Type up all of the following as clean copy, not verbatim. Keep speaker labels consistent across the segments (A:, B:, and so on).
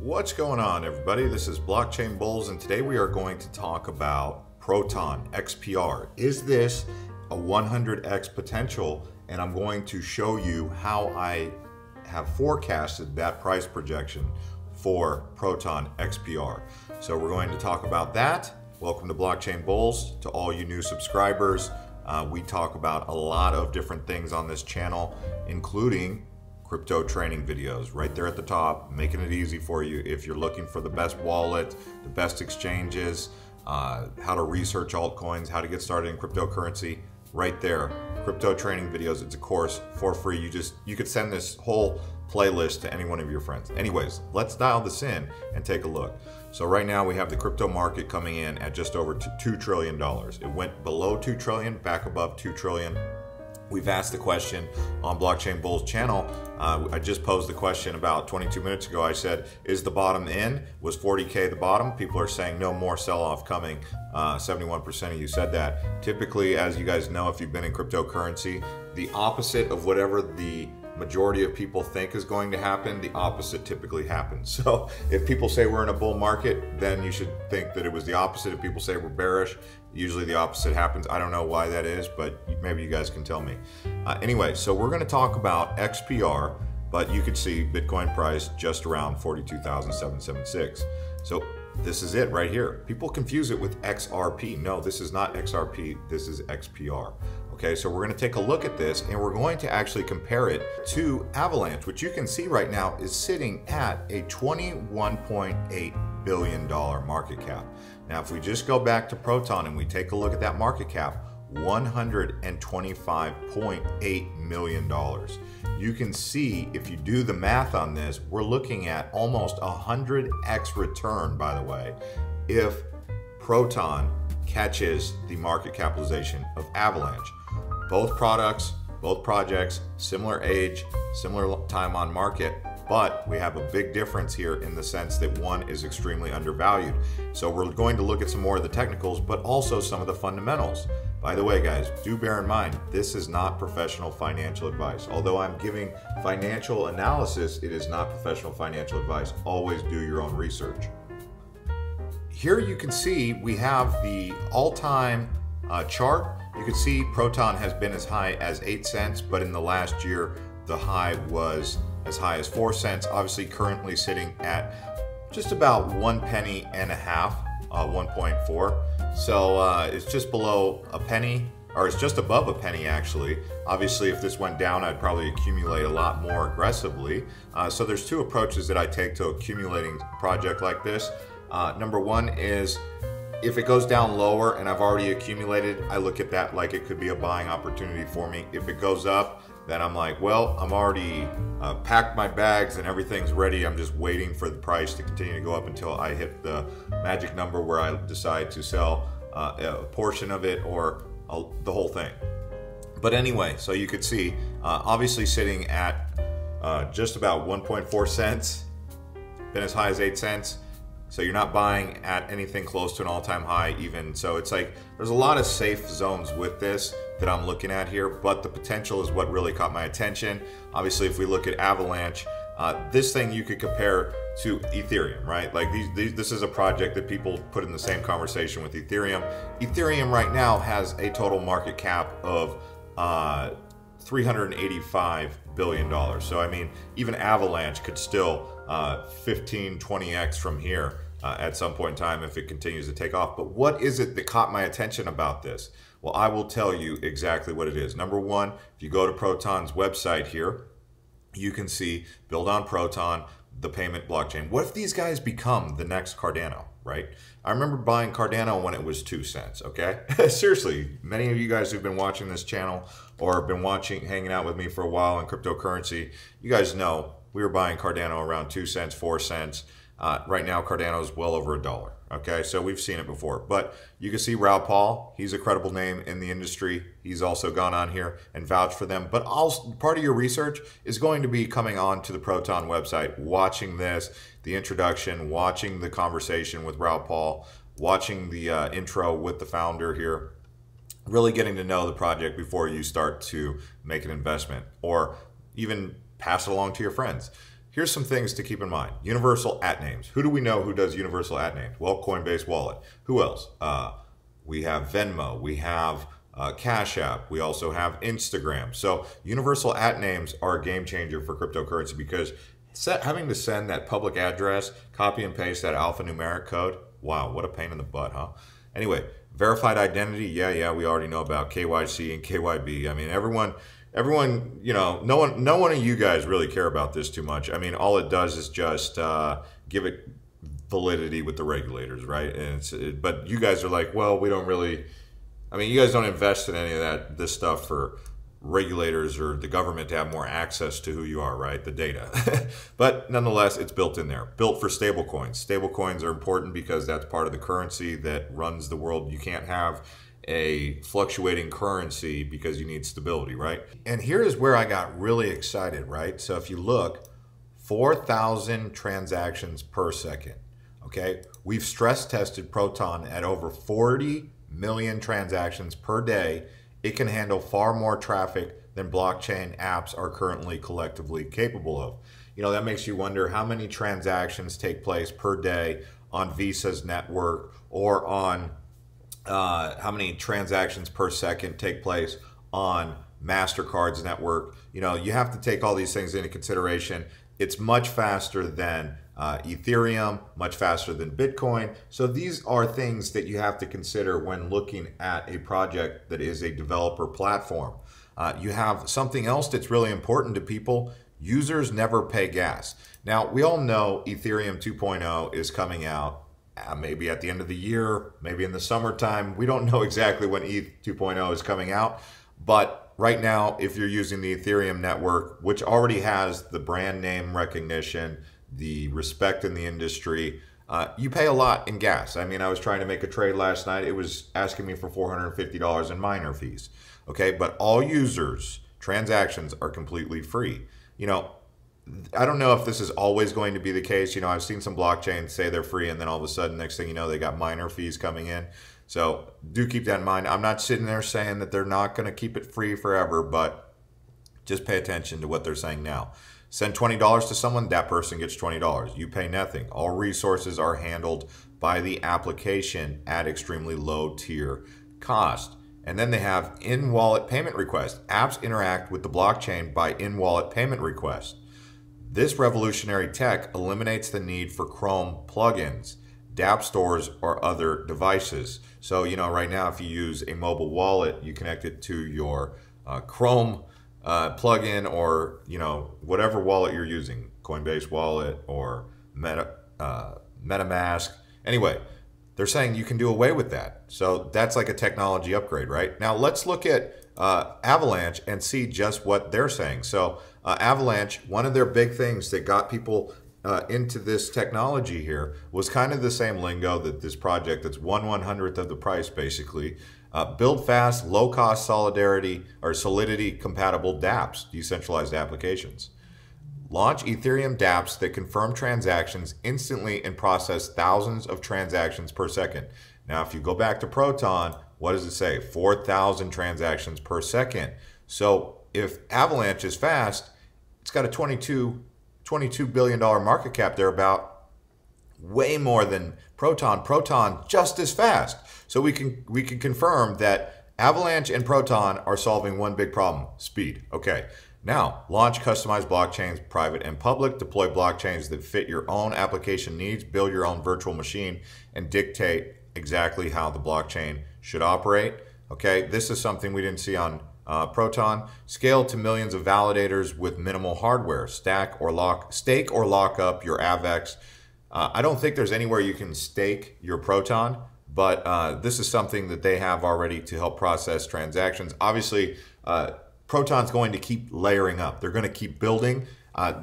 A: What's going on, everybody? This is Blockchain Bulls, and today we are going to talk about Proton XPR. Is this a 100x potential? And I'm going to show you how I have forecasted that price projection for Proton XPR. So we're going to talk about that. Welcome to Blockchain Bulls. To all you new subscribers, we talk about a lot of different things on this channel, including crypto training videos right there at the top, making it easy for you if you're looking for the best wallet, the best exchanges, how to research altcoins, how to get started in cryptocurrency. Right there, crypto training videos. It's a course for free. You could send this whole playlist to any one of your friends. Anyways, let's dial this in and take a look. So right now we have the crypto market coming in at just over $2 trillion. It went below 2 trillion, back above 2 trillion. We've asked the question on Blockchain Bulls channel. I just posed the question about 22 minutes ago. I said, is the bottom in? Was 40K the bottom? People are saying no more sell-off coming. 71% of you said that. Typically, as you guys know, if you've been in cryptocurrency, the opposite of whatever the majority of people think is going to happen, the opposite typically happens. So if people say we're in a bull market, then you should think that it was the opposite. If people say we're bearish, usually the opposite happens. I don't know why that is, but maybe you guys can tell me. Anyway, so we're going to talk about XPR, but you could see Bitcoin price just around 42,776. So this is it right here. People confuse it with XRP. No, this is not XRP. This is XPR. Okay, so we're going to take a look at this and we're going to actually compare it to Avalanche, which you can see right now is sitting at a $21.8 billion market cap. Now, if we just go back to Proton and we take a look at that market cap, $125.8 million. You can see, if you do the math on this, we're looking at almost 100x return, by the way, if Proton catches the market capitalization of Avalanche. Both products, both projects, similar age, similar time on market, but we have a big difference here in the sense that one is extremely undervalued. So we're going to look at some more of the technicals, but also some of the fundamentals. By the way, guys, do bear in mind, this is not professional financial advice. Although I'm giving financial analysis, it is not professional financial advice. Always do your own research. Here you can see we have the all-time chart. You can see Proton has been as high as 8 cents, but in the last year, the high was as high as 4 cents. Obviously, currently sitting at just about 1.5 pennies, 1.4. So it's just below a penny, or it's just above a penny actually. Obviously, if this went down, I'd probably accumulate a lot more aggressively. So there's two approaches that I take to accumulating a project like this. Number one is, if it goes down lower and I've already accumulated, I look at that like it could be a buying opportunity for me. If it goes up, then I'm like, well, I'm already packed my bags and everything's ready. I'm just waiting for the price to continue to go up until I hit the magic number where I decide to sell a portion of it or the whole thing. But anyway, so you could see, obviously sitting at just about 1.4 cents, been as high as 8 cents. So you're not buying at anything close to an all-time high even. So it's like, there's a lot of safe zones with this that I'm looking at here, but the potential is what really caught my attention. Obviously, if we look at Avalanche, this thing you could compare to Ethereum, right? Like this is a project that people put in the same conversation with Ethereum. Ethereum right now has a total market cap of $385 billion. So I mean, even Avalanche could still 15, 20x from here at some point in time if it continues to take off. But what is it that caught my attention about this? Well, I will tell you exactly what it is. Number one, if you go to Proton's website here, you can see build on Proton, the payment blockchain. What if these guys become the next Cardano, right? I remember buying Cardano when it was 2 cents, okay? Seriously, many of you guys who've been watching this channel or have been hanging out with me for a while in cryptocurrency, you guys know we were buying Cardano around 2 cents, 4 cents. Right now, Cardano is well over $1. Okay, so we've seen it before. But you can see Raoul Pal. He's a credible name in the industry. He's also gone on here and vouched for them. But also, part of your research is going to be coming on to the Proton website, watching this, the introduction, watching the conversation with Raoul Pal, watching the intro with the founder here, really getting to know the project before you start to make an investment or even pass it along to your friends. here's some things to keep in mind. Universal at names. Who do we know who does universal at names? Well, Coinbase Wallet. Who else? We have Venmo. We have Cash App. We also have Instagram. So universal at names are a game changer for cryptocurrency because having to send that public address, copy and paste that alphanumeric code, wow, what a pain in the butt, huh? Anyway, verified identity, yeah, we already know about KYC and KYB. I mean, everyone, you know, no one of you guys really care about this too much. I mean, all it does is just give it validity with the regulators, right? And but you guys are like, well, we don't really. I mean, you guys don't invest in any of this stuff for regulators or the government to have more access to who you are, right? The data. But nonetheless, it's built in there. Built for stablecoins. Stablecoins are important because that's part of the currency that runs the world. You can't have a fluctuating currency because you need stability, right? And here is where I got really excited, right? So if you look, 4,000 transactions per second, okay? We've stress tested Proton at over 40 million transactions per day. It can handle far more traffic than blockchain apps are currently collectively capable of. You know, that makes you wonder how many transactions take place per day on Visa's network, or on how many transactions per second take place on MasterCard's network. You know, you have to take all these things into consideration. It's much faster than Ethereum, much faster than Bitcoin. So these are things that you have to consider when looking at a project that is a developer platform. You have something else that's really important to people. Users never pay gas. Now, we all know Ethereum 2.0 is coming out maybe at the end of the year, maybe in the summertime. We don't know exactly when ETH 2.0 is coming out, but right now, if you're using the Ethereum network, which already has the brand name recognition, the respect in the industry, you pay a lot in gas. I mean, I was trying to make a trade last night. It was asking me for $450 in miner fees. Okay, but all users, transactions are completely free. You know, I don't know if this is always going to be the case. You know, I've seen some blockchains say they're free, and then all of a sudden, next thing you know, they got miner fees coming in. So do keep that in mind. I'm not sitting there saying that they're not going to keep it free forever, but just pay attention to what they're saying now. Send $20 to someone, that person gets $20. You pay nothing. All resources are handled by the application at extremely low tier cost. And then they have in-wallet payment requests. Apps interact with the blockchain by in-wallet payment requests. This revolutionary tech eliminates the need for Chrome plugins, dApp stores, or other devices. So, you know, right now, if you use a mobile wallet, you connect it to your Chrome plugin, or, you know, whatever wallet you're using, Coinbase wallet or MetaMask. Anyway, they're saying you can do away with that. So that's like a technology upgrade, right? Now let's look at Avalanche and see just what they're saying. So Avalanche, one of their big things that got people into this technology here was kind of the same lingo that this project that's 1/100th of the price basically. Build fast, low-cost solidity compatible dApps, decentralized applications. Launch Ethereum dApps that confirm transactions instantly and process thousands of transactions per second. Now, if you go back to Proton, what does it say? 4,000 transactions per second. So if Avalanche is fast, it's got a $22 billion market cap there, about way more than Proton. Proton just as fast. So we can confirm that Avalanche and Proton are solving one big problem: speed. Okay. Now, launch customized blockchains, private and public. Deploy blockchains that fit your own application needs. Build your own virtual machine and dictate exactly how the blockchain should operate. Okay, this is something we didn't see on Proton. Scale to millions of validators with minimal hardware. Stake or lock up your AVAX. I don't think there's anywhere you can stake your Proton, but this is something that they have already to help process transactions. Obviously, Proton's going to keep layering up. They're going to keep building.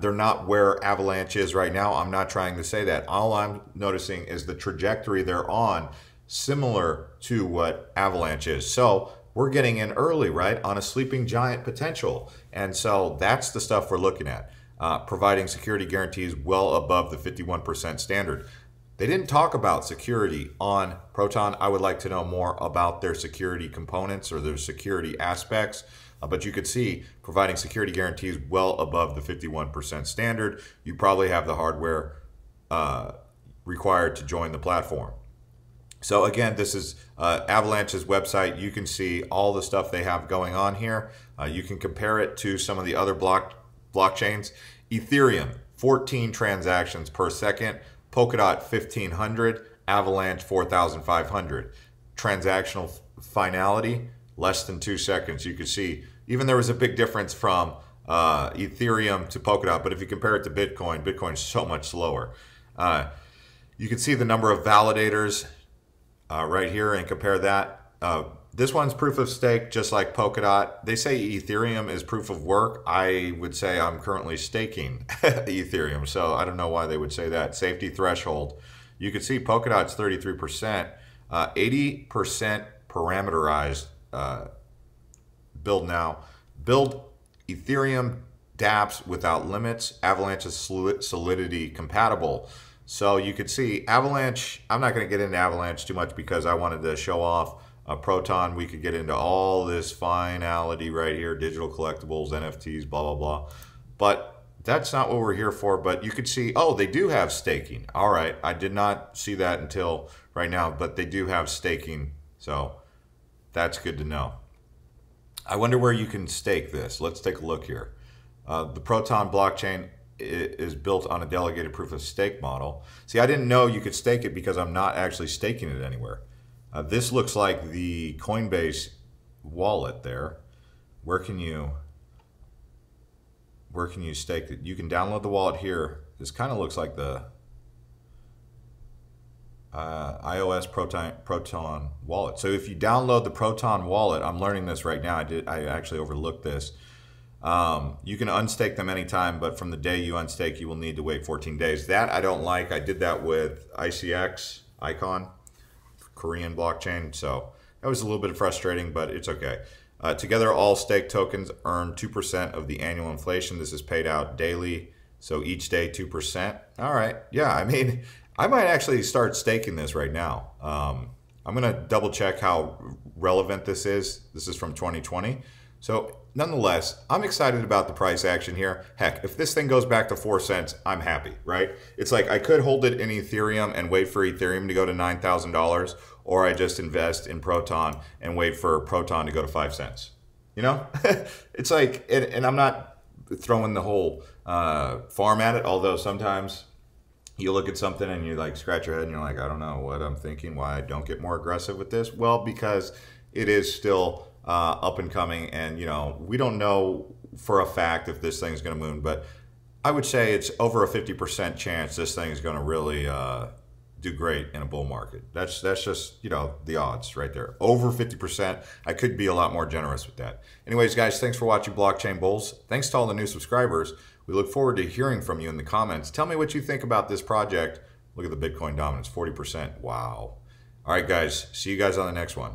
A: They're not where Avalanche is right now. I'm not trying to say that. All I'm noticing is the trajectory they're on, similar to what Avalanche is. So we're getting in early, right, on a sleeping giant potential. And so that's the stuff we're looking at, providing security guarantees well above the 51% standard. They didn't talk about security on Proton. I would like to know more about their security components or their security aspects. But you could see providing security guarantees well above the 51% standard. You probably have the hardware required to join the platform. So again, this is Avalanche's website. You can see all the stuff they have going on here. You can compare it to some of the other blockchains. Ethereum, 14 transactions per second. Polkadot, 1,500. Avalanche, 4,500. Transactional finality, less than 2 seconds. You can see even there was a big difference from Ethereum to Polkadot, but if you compare it to Bitcoin, Bitcoin is so much slower. You can see the number of validators right here and compare that. This one's proof of stake, just like Polkadot. They say Ethereum is proof of work. I would say I'm currently staking Ethereum, so I don't know why they would say that. Safety threshold. You can see Polkadot's 33%, 80% parameterized build now. Build Ethereum dApps without limits. Avalanche is Solidity compatible. So you could see Avalanche, I'm not going to get into Avalanche too much because I wanted to show off Proton. We could get into all this finality right here, digital collectibles, NFTs, blah, blah, blah. But that's not what we're here for. But you could see, oh, they do have staking. All right, I did not see that until right now, but they do have staking. So that's good to know. I wonder where you can stake this. Let's take a look here. The Proton blockchain is built on a delegated proof of stake model. See, I didn't know you could stake it because I'm not actually staking it anywhere. This looks like the Coinbase wallet there. Where can you stake it? You can download the wallet here. This kind of looks like the iOS Proton wallet. So if you download the Proton wallet, I'm learning this right now. I actually overlooked this. You can unstake them anytime, but from the day you unstake, you will need to wait 14 days. That I don't like. I did that with ICX, Icon, Korean blockchain. So that was a little bit frustrating, but it's okay. Together, all stake tokens earn 2% of the annual inflation. This is paid out daily. So each day, 2%. All right. Yeah, I mean, I might actually start staking this right now. I'm going to double check how relevant this is. This is from 2020. So nonetheless, I'm excited about the price action here. Heck, if this thing goes back to 4 cents, I'm happy, right? It's like I could hold it in Ethereum and wait for Ethereum to go to $9,000, or I just invest in Proton and wait for Proton to go to 5 cents. You know, it's like, and I'm not throwing the whole farm at it, although sometimes you look at something and you like scratch your head and you're like, I don't know what I'm thinking, why I don't get more aggressive with this. Well, because it is still up and coming, and you know, we don't know for a fact if this thing's going to move, but I would say it's over a 50% chance this thing is going to really do great in a bull market. That's just, you know, the odds right there. Over 50%. I could be a lot more generous with that. Anyways, guys, thanks for watching Blockchain Bulls. Thanks to all the new subscribers. We look forward to hearing from you in the comments. Tell me what you think about this project. Look at the Bitcoin dominance, 40%. Wow. All right, guys. See you guys on the next one.